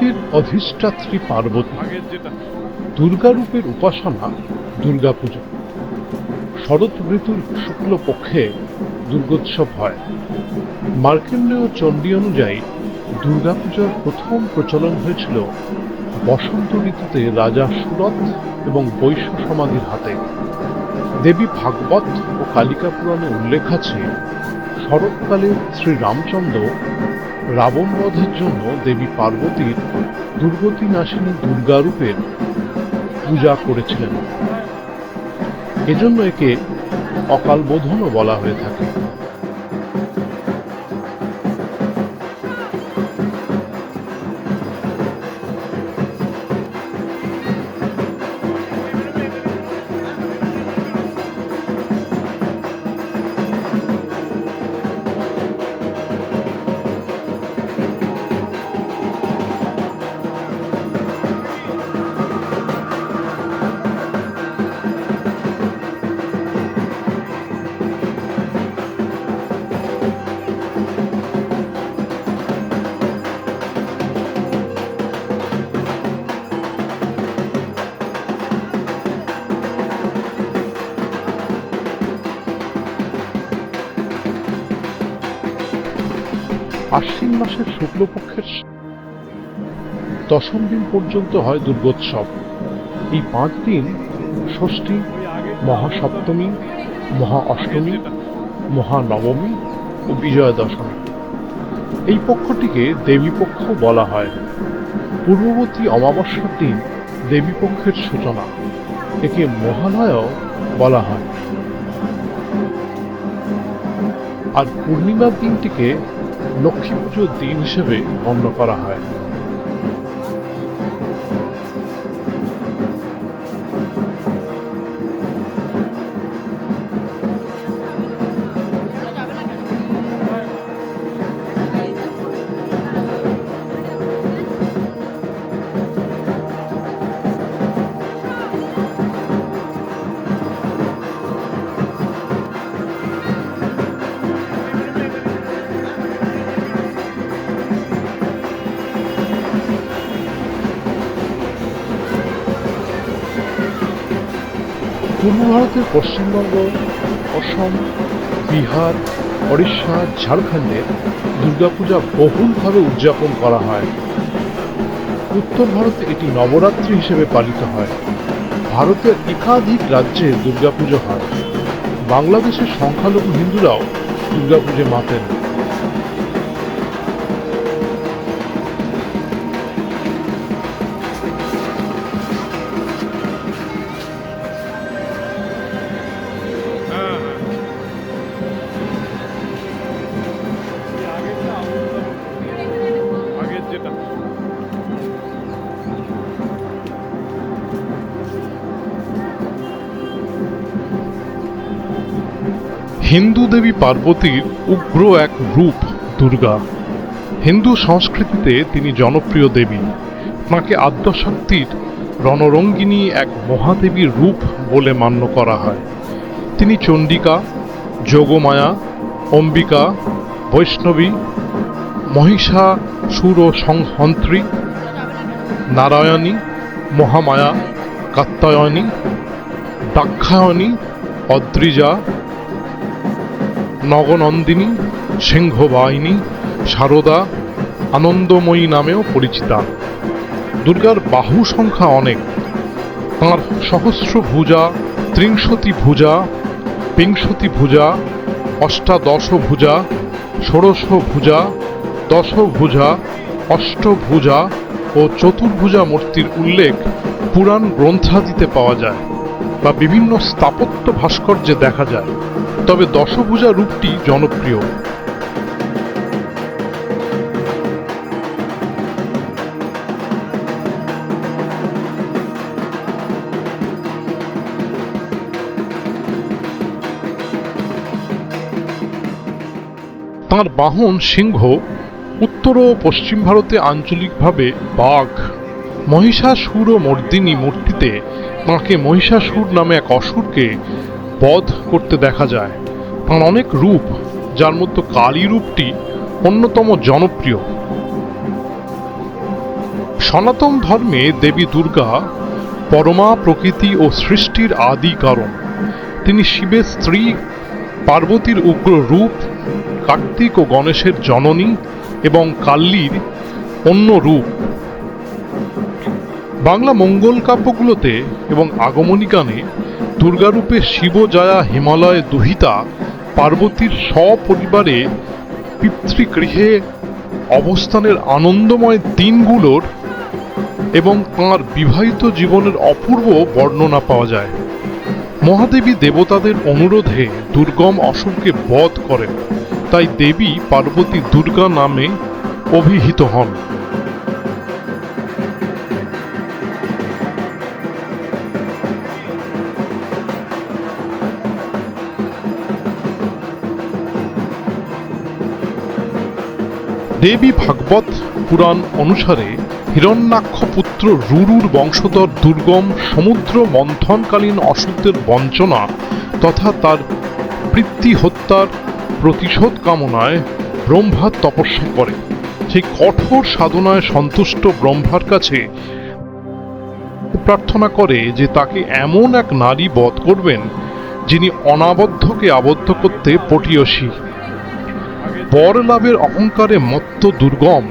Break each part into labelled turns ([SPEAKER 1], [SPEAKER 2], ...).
[SPEAKER 1] জগতের অধিষ্ঠাত্রী পার্বতী। দুর্গারূপের উপাসনা দুর্গাপুজো। শরৎ ঋতুর শুক্লপক্ষে দুর্গোৎসব হয়। মার্কেন্ডীয় চণ্ডী অনুযায়ী দুর্গাপূজার প্রথম প্রচলন হয়েছিল বসন্ত ঋতুতে রাজা সুরথ এবং বৈশ্য সমাধির হাতে। দেবী ভাগবত ও কালিকা পুরাণে উল্লেখ আছে, শরৎকালে শ্রী রামচন্দ্র রাবণ বধের জন্য দেবী পার্বতীর দুর্গতি নাশিনী দুর্গারূপের পূজা করেছিলেন। এজন্য একে অকালবোধনও বলা হয়ে থাকে। আশ্বিন মাসের শুক্লপক্ষের দশম দিন পর্যন্ত হয় দুর্গোৎসব। এই 5 দিন ষষ্ঠী, মহাসপ্তমী, মহা অষ্টমী, মহানবমী ও বিজয়া দশমী। এই পক্ষটিকে দেবীপক্ষ বলা হয়। পূর্ববর্তী অমাবস্যার দিন দেবীপক্ষের সূচনা। একে মহালয়াও বলা হয়। আর পূর্ণিমার দিনটিকে লক্ষ্মী পুজোর দিন হিসেবে গণ্য করা হয়। পূর্ব ভারতের পশ্চিমবঙ্গ, অসম, বিহার, ওড়িশা, ঝাড়খণ্ডে দুর্গাপূজা বহুলভাবে উদযাপন করা হয়। উত্তর ভারতে এটি নবরাত্রি হিসেবে পালিত হয়। ভারতের একাধিক রাজ্যে দুর্গাপুজো হয়। বাংলাদেশের সংখ্যালঘু হিন্দুরাও দুর্গাপুজো মাতেন। হিন্দু দেবী পার্বতীর উগ্র এক রূপ দুর্গা। হিন্দু সংস্কৃতিতে তিনি জনপ্রিয় দেবী। তাঁকে আদ্যশক্তির রণরঙ্গিনী এক মহাদেবীর রূপ বলে মান্য করা হয়। তিনি চণ্ডিকা, যোগমায়া, অম্বিকা, বৈষ্ণবী, মহিষাসুর সংহন্ত্রী, নারায়ণী, মহামায়া, কাত্যায়নী, দাক্ষায়ণী, অদ্রিজা, নগনন্দিনী, সিংহবাহিনী, শারদা, আনন্দময়ী নামেও পরিচিতা। দুর্গার বাহু সংখ্যা অনেক। তাঁর সহস্র ভুজা, ত্রিংশতি ভুজা, বিংশতি ভুজা, অষ্টাদশ ভুজা, ষোড়শ ভুজা, দশ ভুজা, অষ্টভুজা ও চতুর্ভুজা মূর্তির উল্লেখ পুরাণ গ্রন্থাদিতে পাওয়া যায় বা বিভিন্ন স্থাপত্য ভাস্কর্যে দেখা যায়। তবে দশভুজা রূপটি জনপ্রিয়। তাঁর বাহন সিংহ। উত্তর ও পশ্চিম ভারতে আঞ্চলিকভাবে বাঘ। মহিষাসুর মর্দিনী মূর্তিতে তাঁকে মহিষাসুর নামে এক অসুরকে বধ করতে দেখা যায়। তাঁর অনেক রূপ, যার মধ্যে কালী রূপটি অন্যতম জনপ্রিয়। সনাতন ধর্মে দেবী দুর্গা পরমা প্রকৃতি ও সৃষ্টির আদি কারণ। তিনি শিবের স্ত্রী, পার্বতীর উগ্র রূপ, কার্তিক ও গণেশের জননী এবং কাল্লির অন্য রূপ। বাংলা মঙ্গল কাব্যগুলোতে এবং আগমনী গানে দুর্গারূপে শিবজয়া হিমালয়ে দুহিতা পার্বতীর সপরিবারে পিতৃগৃহে অবস্থানের আনন্দময় দিনগুলোর এবং তাঁর বিবাহিত জীবনের অপূর্ব বর্ণনা পাওয়া যায়। মহাদেবী দেবতাদের অনুরোধে দুর্গম অসুরকে বধ করেন, তাই দেবী পার্বতী দুর্গা নামে অভিহিত হন। দেবী ভাগবত পুরাণ অনুসারে হিরণ্যাক্ষ পুত্র রুরুর বংশধর দুর্গম সমুদ্র মন্থনকালীন অসুরদের বঞ্চনা তথা তার পিতৃ হত্যার প্রতিশোধ কামনায় ব্রহ্মার তপস্যা করে। সেই কঠোর সাধনায় সন্তুষ্ট ব্রহ্মার কাছে প্রার্থনা করে যে তাকে এমন এক নারী বধ করবেন যিনি অনাবদ্ধকে আবদ্ধ করতে পটীয়সী। বর লাভের অহংকারে মত্ত দুর্গম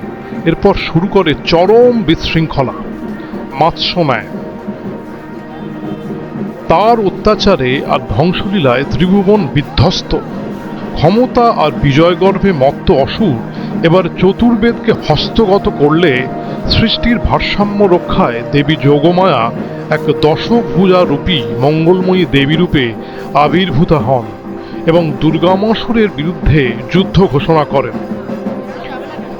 [SPEAKER 1] এরপর শুরু করে চরম বিশৃঙ্খলা, মাৎস্যন্যায়। তার অত্যাচারে আর ধ্বংসলীলায় ত্রিভুবন বিধ্বস্ত। ক্ষমতা আর বিজয়গর্ভে মত্ত অসুর এবার চতুর্বেদকে হস্তগত করলে সৃষ্টির ভারসাম্য রক্ষায় দেবী যোগমায়া এক দশভুজা রূপী মঙ্গলময়ী দেবীরূপে আবির্ভূতা হন এবং দুর্গামাসুরের বিরুদ্ধে যুদ্ধ ঘোষণা করেন।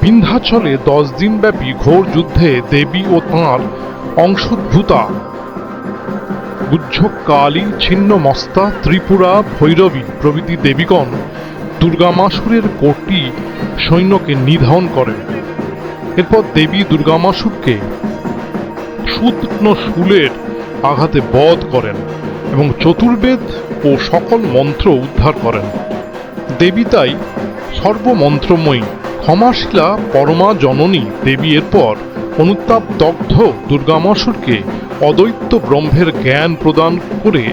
[SPEAKER 1] বিন্ধ্যাচলে 10 দিনব্যাপী ঘোর যুদ্ধে দেবী ও তাঁর অংশোদ্ভূতা গুজ্জক কালী, ছিন্নমস্তা, ত্রিপুরা, ভৈরবী প্রভৃতি দেবীগণ দুর্গামাসুরের কোটি সৈন্যকে নিধন করেন। এরপর দেবী দুর্গামাসুরকে সুতীক্ষ্ণ শূলের আঘাতে বধ করেন এবং চতুর্বেদ ও সকল মন্ত্র উদ্ধার করেন। দেবী তাই সর্বমন্ত্রময়ী, ক্ষমাশীলা পরমা জননী দেবী এরপর অনুতাপ দগ্ধ দুর্গামাসুরকে অদ্বৈত ব্রহ্মের জ্ঞান প্রদান করে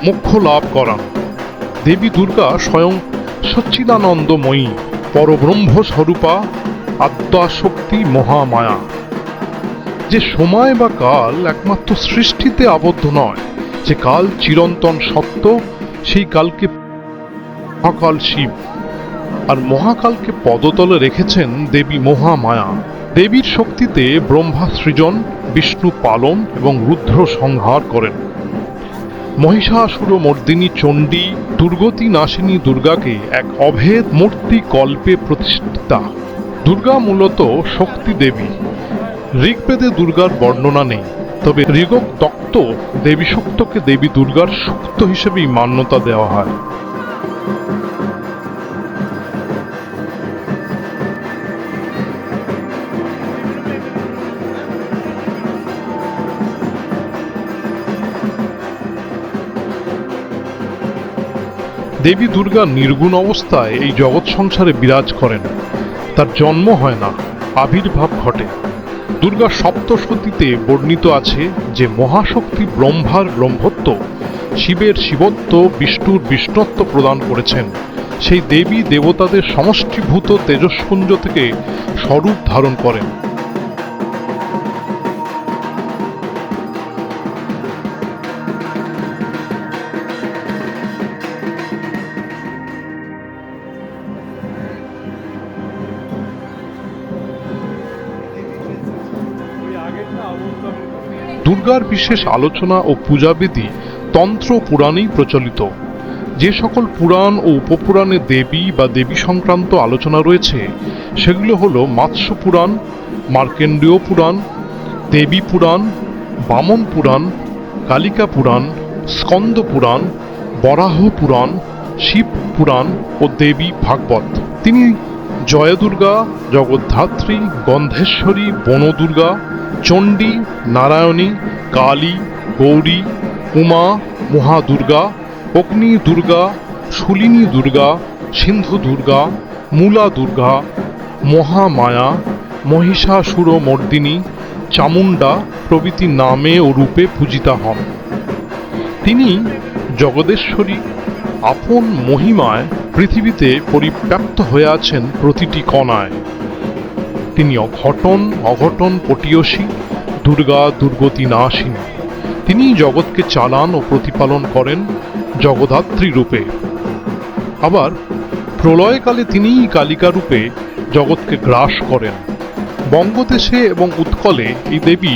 [SPEAKER 1] মোক্ষ লাভ করান। দেবী দুর্গা স্বয়ং সচ্চিদানন্দময়ী, পরব্রহ্ম স্বরূপা, আদ্যাশক্তি, মহামায়া। যে সময় বা কাল একমাত্র সৃষ্টিতে আবদ্ধ নয়, যে কাল চিরন্তন সত্য, সেই কালকে মহাকাল শিব, আর মহাকালকে পদতলে রেখেছেন দেবী মহামায়া। দেবীর শক্তিতে ব্রহ্মা সৃজন, বিষ্ণু পালন এবং রুদ্র সংহার করেন। মহিষাসুরমর্দিনী চণ্ডী দুর্গতি নাশিনী দুর্গাকে এক অভেদ মূর্তি কল্পে প্রতিষ্ঠিতা। দুর্গা মূলত শক্তি দেবী। ঋগ্বেদে দুর্গার বর্ণনা নেই, তবে ঋগোক্ত দেবী সূক্তকে দেবী দুর্গার সূক্ত হিসেবেই মান্যতা দেওয়া হয়। দেবী দুর্গা নির্গুণ অবস্থায় এই জগৎ সংসারে বিরাজ করেন। তার জন্ম হয় না, আবির্ভাব ঘটে। দুর্গা সপ্তশতীতে বর্ণিত আছে যে মহাশক্তি ব্রহ্মার ব্রহ্মত্ব, শিবের শিবত্ব, বিষ্ণুর বিষ্ণত্ব প্রদান করেছেন। সেই দেবী দেবতাদের সমষ্টিভূত তেজস্পুঞ্জ থেকে স্বরূপ ধারণ করেন। দুর্গার বিশেষ আলোচনা ও পূজাবিধি তন্ত্র পুরাণেই প্রচলিত। যে সকল পুরাণ ও উপপুরাণে দেবী বা দেবী সংক্রান্ত আলোচনা রয়েছে সেগুলো হলো মৎস্য পুরাণ, মার্কেন্ডীয় পুরাণ, দেবী পুরাণ, বামন পুরাণ, কালিকা পুরাণ, স্কন্দ পুরাণ, বরাহ পুরাণ, শিব পুরাণ ও দেবী ভাগবত। তিনি জয় দুর্গা, জগদ্ধাত্রী, গন্ধেশ্বরী, বনদুর্গা, চণ্ডী, নারায়ণী, কালী, গৌরী, উমা, মহাদুর্গা, অগ্নি দুর্গা, শুলিনী দুর্গা, সিন্ধু দুর্গা, মূলা দুর্গা, মহামায়া, মহিষাসুরমর্দিনী, চামুন্ডা প্রভৃতি নামে ও রূপে পূজিতা হন। তিনি জগদেশ্বরী আপন মহিমায় পৃথিবীতে পরিব্যাপ্ত হয়ে আছেন প্রতিটি কণায়। তিনি অঘটন পটীয়সী, দুর্গা দুর্গতি নাশিনী। তিনি জগৎকে চালান ও প্রতিপালন করেন জগদ্ধাত্রী রূপে। আবার প্রলয়কালে তিনিই কালিকা রূপে জগৎকে গ্রাস করেন। বঙ্গদেশে এবং উৎকলে এই দেবী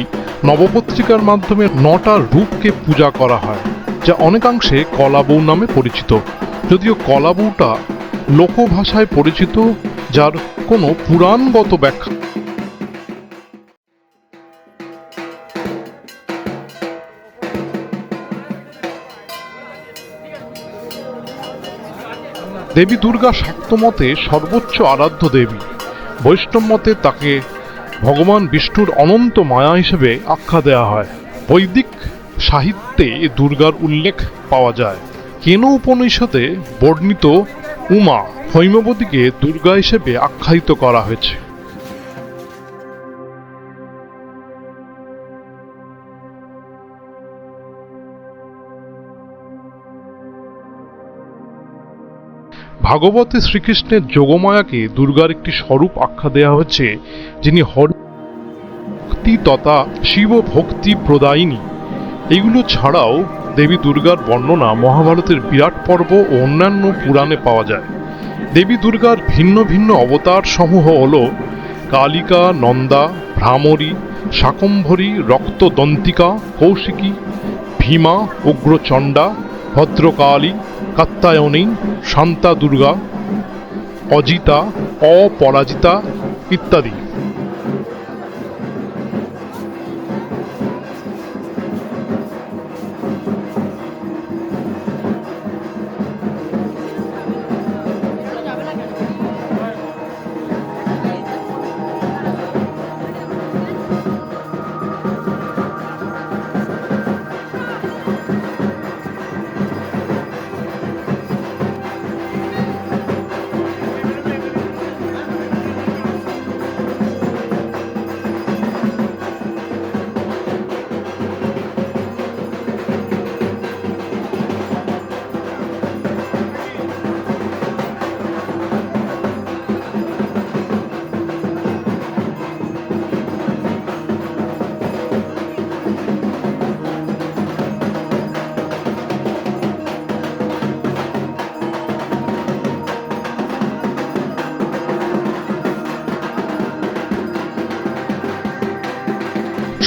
[SPEAKER 1] নবপত্রিকার মাধ্যমে 9টা রূপকে পূজা করা হয়, যা অনেকাংশে কলাবউ নামে পরিচিত। যদিও কলাবউটা লোকভাষায় পরিচিত, যার কোনো পুরাণগত ব্যাখ্যা। দেবী দুর্গা শাক্ত মতে সর্বোচ্চ আরাধ্য দেবী। বৈষ্ণব মতে তাকে ভগবান বিষ্ণুর অনন্ত মায়া হিসেবে আখ্যা দেওয়া হয়। বৈদিক সাহিত্যে দুর্গার উল্লেখ পাওয়া যায়। কেন উপনিষদে বর্ণিত উমা হৈমবতীকে দুর্গা হিসেবে আখ্যায়িত করা হয়েছে। ভাগবতে শ্রীকৃষ্ণের যোগমায়াকে দুর্গার একটি স্বরূপ আখ্যা দেওয়া হয়েছে, যিনি হরি তথা শিব ভক্তি প্রদায়িনী। এগুলো ছাড়াও দেবী দুর্গার বর্ণনা মহাভারতের বিরাট পর্ব ও অন্যান্য পুরাণে পাওয়া যায়। দেবী দুর্গার ভিন্ন ভিন্ন অবতার সমূহ হল কালিকা, নন্দা, ভ্রামরী, শাকম্ভরী, রক্তদন্তিকা, কৌশিকী, ভীমা, উগ্রচণ্ডা, ভদ্রকালী, কাত্যায়নী, শান্তা দুর্গা, অজিতা, অপরাজিতা ইত্যাদি।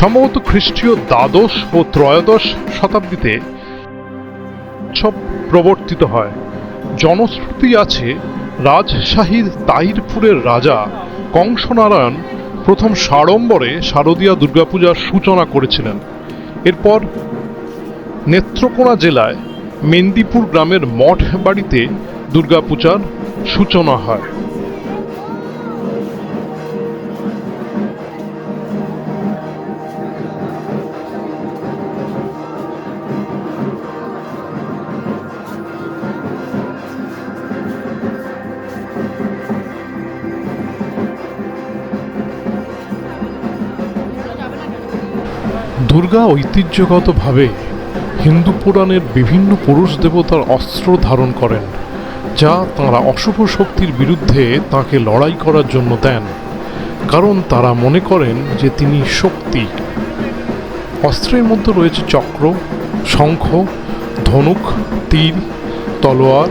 [SPEAKER 1] সম্ভবত খ্রিস্টীয় দ্বাদশ ও ত্রয়োদশ শতাব্দীতে উৎসব প্রবর্তিত হয়। জনশ্রুতি আছে রাজশাহীর তাহিরপুরের রাজা কংসনারায়ণ প্রথম সাড়ম্বরে শারদীয়া দুর্গাপূজার সূচনা করেছিলেন। এরপর নেত্রকোনা জেলায় মেন্দিপুর গ্রামের মঠ বাড়িতে দুর্গাপূজার সূচনা হয়। দুর্গা ঐতিহ্যগতভাবে হিন্দু পুরাণের বিভিন্ন পুরুষ দেবতার অস্ত্র ধারণ করেন, যা তাঁরা অশুভ শক্তির বিরুদ্ধে তাঁকে লড়াই করার জন্য দেন, কারণ তারা মনে করেন যে তিনি শক্তি। অস্ত্রের মধ্যে রয়েছে চক্র, শঙ্খ, ধনুক, তীর, তলোয়ার,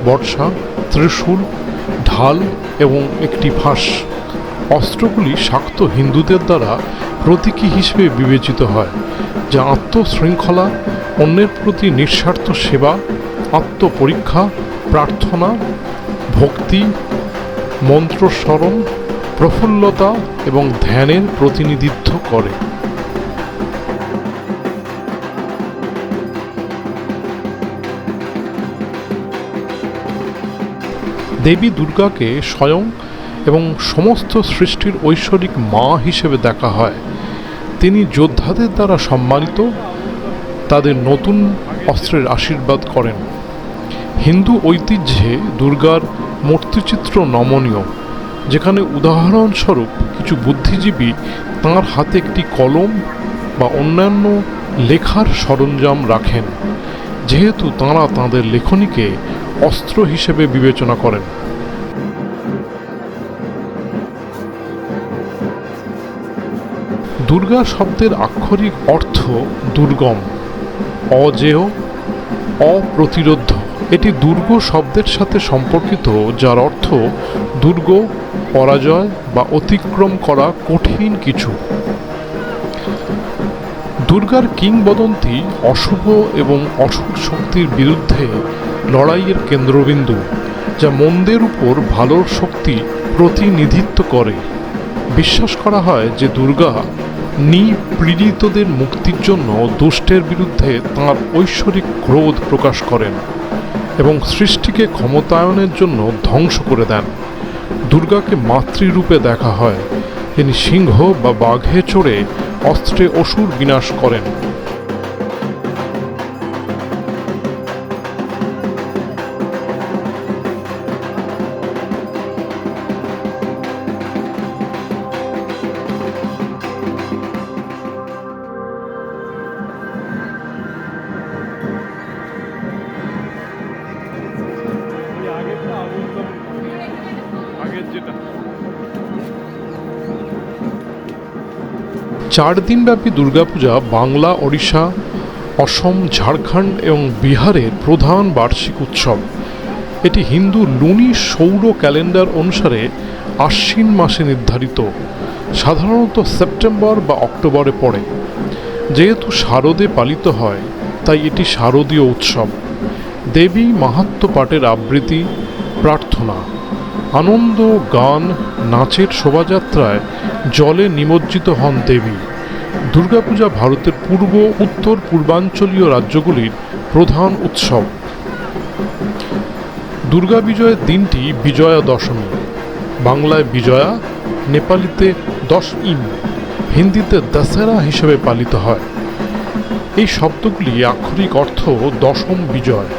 [SPEAKER 1] বর্ষা, ত্রিশূল, ঢাল এবং একটি ফাঁস। অস্ত্রগুলি শাক্ত হিন্দুদের দ্বারা প্রতীকী হিসেবে বিবেচিত হয়, যা আত্মশৃঙ্খলা, অন্যের প্রতি নিঃস্বার্থ সেবা, আত্মপরীক্ষা, প্রার্থনা, ভক্তি, মন্ত্রস্মরণ, প্রফুল্লতা এবং ধ্যানের প্রতিনিধিত্ব করে। দেবী দুর্গাকে স্বয়ং এবং সমস্ত সৃষ্টির ঐশ্বরিক মা হিসেবে দেখা হয়। তিনি যোদ্ধাদের দ্বারা সম্মানিত, তাদের নতুন অস্ত্রের আশীর্বাদ করেন। হিন্দু ঐতিহ্যে দুর্গার মূর্তিচিত্র নমনীয়। যেখানে উদাহরণস্বরূপ কিছু বুদ্ধিজীবী তাঁর হাতে একটি কলম বা অন্যান্য লেখার সরঞ্জাম রাখেন, যেহেতু তাঁরা তাঁদের লেখনীকে অস্ত্র হিসেবে বিবেচনা করেন। দুর্গা শব্দের আক্ষরিক অর্থ দুর্গম, অজেয়, অপ্রতিরোধ্য। এটি দুর্গ শব্দের সাথে সম্পর্কিত, যার অর্থ দুর্গ, পরাজয় বা অতিক্রম করা কঠিন কিছু। দুর্গার কিংবদন্তি অশুভ এবং অসুর শক্তির বিরুদ্ধে লড়াইয়ের কেন্দ্রবিন্দু, যা মন্দের উপর ভালোর শক্তি প্রতিনিধিত্ব করে। বিশ্বাস করা হয় যে দুর্গা নিপীড়িতদের মুক্তির জন্য দুষ্টের বিরুদ্ধে তাঁর ঐশ্বরিক ক্রোধ প্রকাশ করেন এবং সৃষ্টিকে ক্ষমতায়নের জন্য ধ্বংস করে দেন। দুর্গাকে মাতৃরূপে দেখা হয়, তিনি সিংহ বা বাঘে চড়ে অস্ত্রে অসুর বিনাশ করেন। চার দিনব্যাপী দুর্গাপূজা বাংলা, ওড়িশা, অসম, ঝাড়খণ্ড এবং বিহারের প্রধান বার্ষিক উৎসব। এটি হিন্দু লুনি সৌর ক্যালেন্ডার অনুসারে আশ্বিন মাসে নির্ধারিত, সাধারণত সেপ্টেম্বর বা অক্টোবরে পড়ে। যেহেতু শারদে পালিত হয়, তাই এটি শারদীয় উৎসব। দেবী মাহাত্ম্য পাঠের আবৃত্তি, প্রার্থনা, আনন্দ, গান, নাচের শোভাযাত্রায় জলে নিমজ্জিত হন দেবী। দুর্গাপূজা ভারতের পূর্ব, উত্তর পূর্বাঞ্চলীয় রাজ্যগুলির প্রধান উৎসব। দুর্গা বিজয়ের দিনটি বিজয়া দশমী, বাংলায় বিজয়া, নেপালিতে দশইম, হিন্দিতে দশেরা হিসেবে পালিত হয়। এই শব্দগুলি আক্ষরিক অর্থ দশম বিজয়।